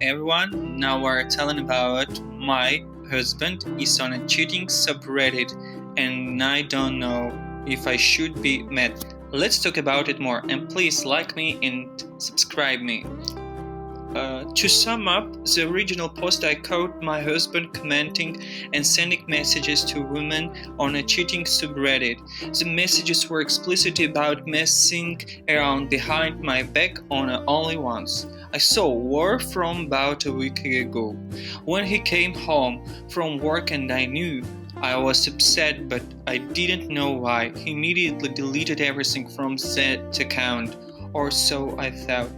everyone. Now we're telling about my husband is on a cheating subreddit and I don't know if I should be mad. Let's talk about it more and please like me and subscribe me. To sum up, the original post I caught my husband commenting and sending messages to women on a cheating subreddit. The messages were explicit about messing around behind my back on only once. I saw war from about a week ago, when he came home from work and I knew I was upset but I didn't know why. He immediately deleted everything from that account, or so I thought.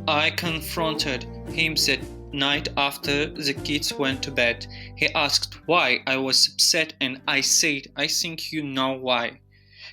I confronted him that night after the kids went to bed. He asked why I was upset and I said, I think you know why.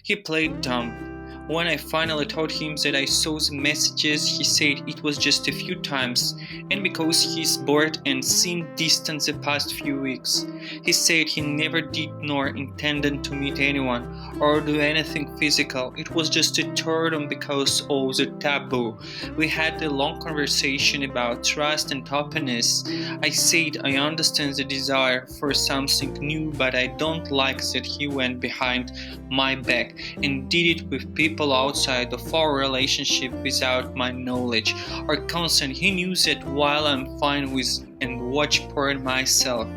He played dumb. When I finally told him that I saw the messages, he said it was just a few times, and because he's bored and seemed distant the past few weeks. He said he never did nor intended to meet anyone or do anything physical. It was just a turn because of the taboo. We had a long conversation about trust and openness. I said I understand the desire for something new, but I don't like that he went behind my back and did it with people outside of our relationship without my knowledge or consent. He knew that while I'm fine with and watch porn myself,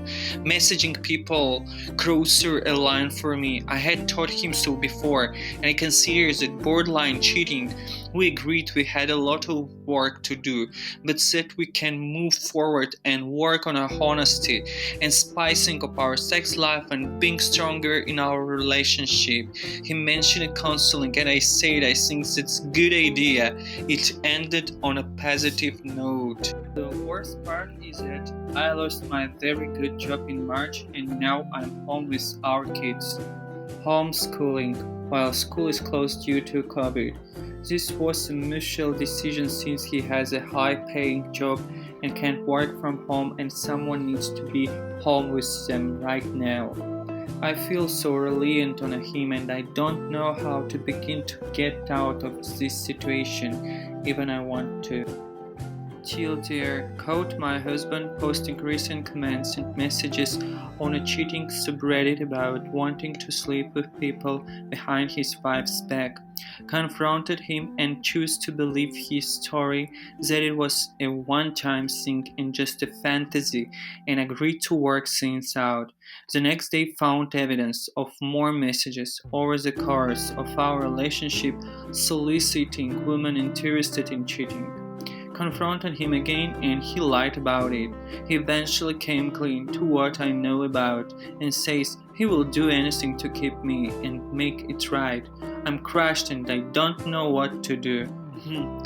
messaging people crosses a line for me. I had taught him so before, and I consider that borderline cheating. We agreed we had a lot of work to do, but that we can move forward and work on our honesty and spicing up our sex life and being stronger in our relationship. He mentioned counseling and I said I think that's a good idea. It ended on a positive note. The worst part is that I lost my very good job in March and now I'm home with our kids. Homeschooling while school is closed due to COVID. This was a mutual decision since he has a high-paying job and can't work from home and someone needs to be home with them right now. I feel so reliant on him and I don't know how to begin to get out of this situation, even I want to. Till there, caught my husband posting recent comments and messages on a cheating subreddit about wanting to sleep with people behind his wife's back. Confronted him and chose to believe his story that it was a one-time thing and just a fantasy and agreed to work things out. The next day found evidence of more messages over the course of our relationship soliciting women interested in cheating. Confronted him again and he lied about it. He eventually came clean to what I know about and says he will do anything to keep me and make it right. I'm crushed and I don't know what to do.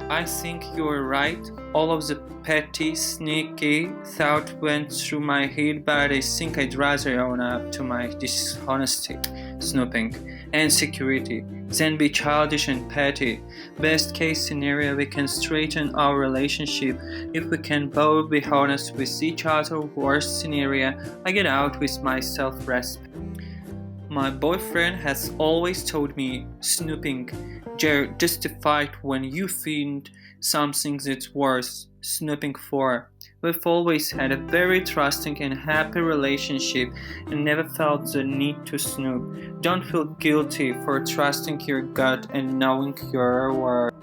I think you're right. All of the petty, sneaky thought went through my head, but I think I'd rather own up to my dishonesty, snooping, and insecurity than be childish and petty. Best case scenario, we can straighten our relationship if we can both be honest with each other. Worst scenario, I get out with my self-respect. My boyfriend has always told me, snooping, justified when you find something that's worth snooping for. We've always had a very trusting and happy relationship and never felt the need to snoop. Don't feel guilty for trusting your gut and knowing your worth.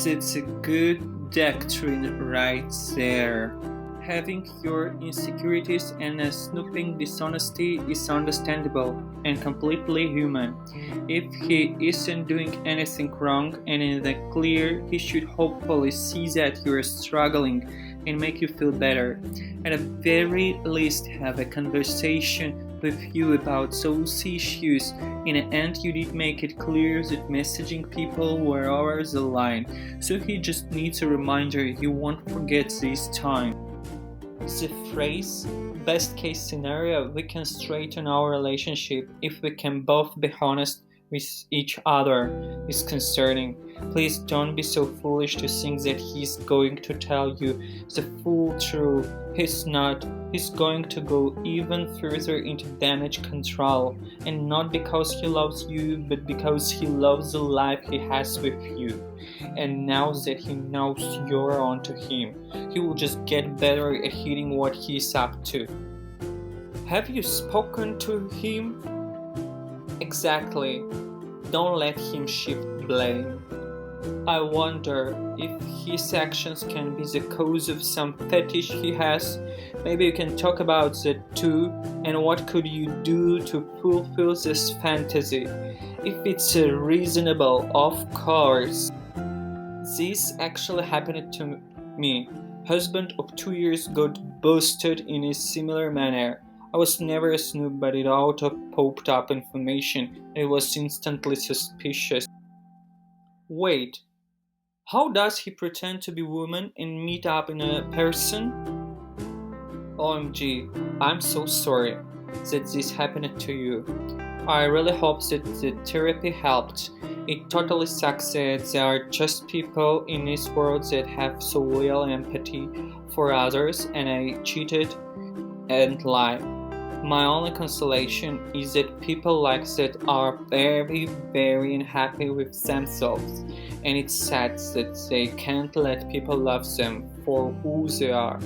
That's a good doctrine right there. Having your insecurities and a snooping dishonesty is understandable and completely human. If he isn't doing anything wrong and in the clear, he should hopefully see that you're struggling and make you feel better. At the very least, have a conversation with you about those issues. In the end, you did make it clear that messaging people were over the line, so he just needs a reminder you won't forget this time. The phrase, best case scenario, we can straighten our relationship if we can both be honest with each other is concerning. Please don't be so foolish to think that he's going to tell you the full truth. He's not. He's going to go even further into damage control, and not because he loves you, but because he loves the life he has with you. And now that he knows you're onto him, he will just get better at hitting what he's up to. Have you spoken to him? Exactly. Don't let him shift blame. I wonder if his actions can be the cause of some fetish he has. Maybe you can talk about that too, and what could you do to fulfill this fantasy? If it's reasonable, of course. This actually happened to me. Husband of 2 years got busted in a similar manner. I was never a snoop, but it out of popped up information. It was instantly suspicious. Wait, how does he pretend to be woman and meet up in a person? OMG, I'm so sorry that this happened to you. I really hope that the therapy helped. It totally sucks that there are just people in this world that have so little empathy for others, and I cheated and lied. My only consolation is that people like that are very, very unhappy with themselves, and it's sad that they can't let people love them for who they are.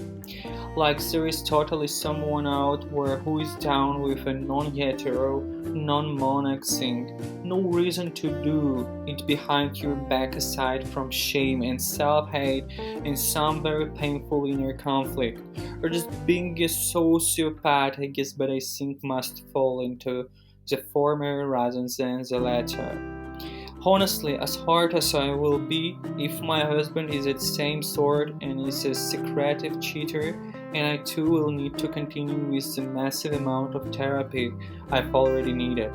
Like there is totally someone out there who is down with a non-hetero, non-monarch thing. No reason to do it behind your back aside from shame and self-hate and some very painful inner conflict. Or just being a sociopath, I guess, but I think must fall into the former rather than the latter. Honestly, as hard as I will be, if my husband is the same sort and is a secretive cheater, and I too will need to continue with the massive amount of therapy I've already needed.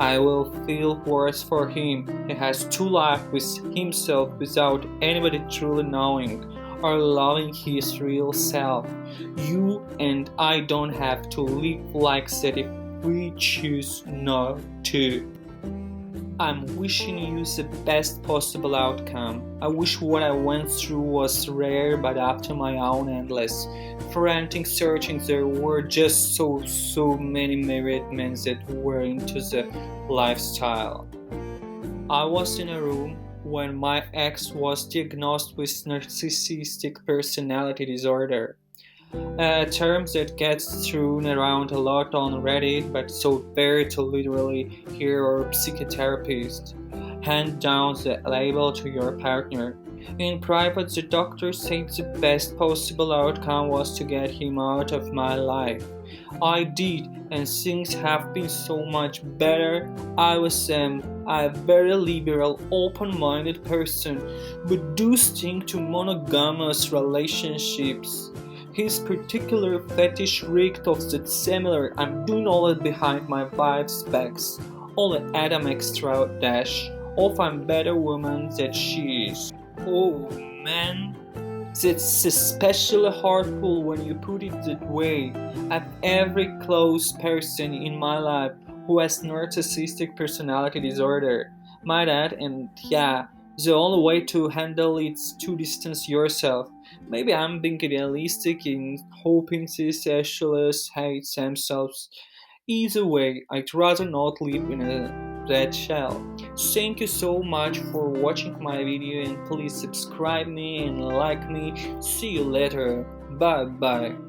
I will feel worse for him. He has to live with himself without anybody truly knowing or loving his real self. You and I don't have to live like that if we choose not to. I'm wishing you the best possible outcome. I wish what I went through was rare, but after my own endless, frantic searching, there were just so many married men that were into the lifestyle. I was in a room when my ex was diagnosed with narcissistic personality disorder. A term that gets thrown around a lot on Reddit, but so very to literally hear our psychotherapist hand down the label to your partner. In private, the doctor said the best possible outcome was to get him out of my life. I did, and things have been so much better. I was a very liberal, open-minded person, but do stick to monogamous relationships. His particular fetish reeked of that similar I'm doing all it behind my wife's backs. Only Adam extra dash of I'm better woman that she is. Oh man, that's especially hurtful when you put it that way. I've every close person in my life who has narcissistic personality disorder. My dad, and yeah, the only way to handle it is to distance yourself. Maybe I'm being idealistic in hoping these specialists hate themselves. Either way, I'd rather not live in a red shell. Thank you so much for watching my video, and please subscribe me and like me. See you later. Bye bye.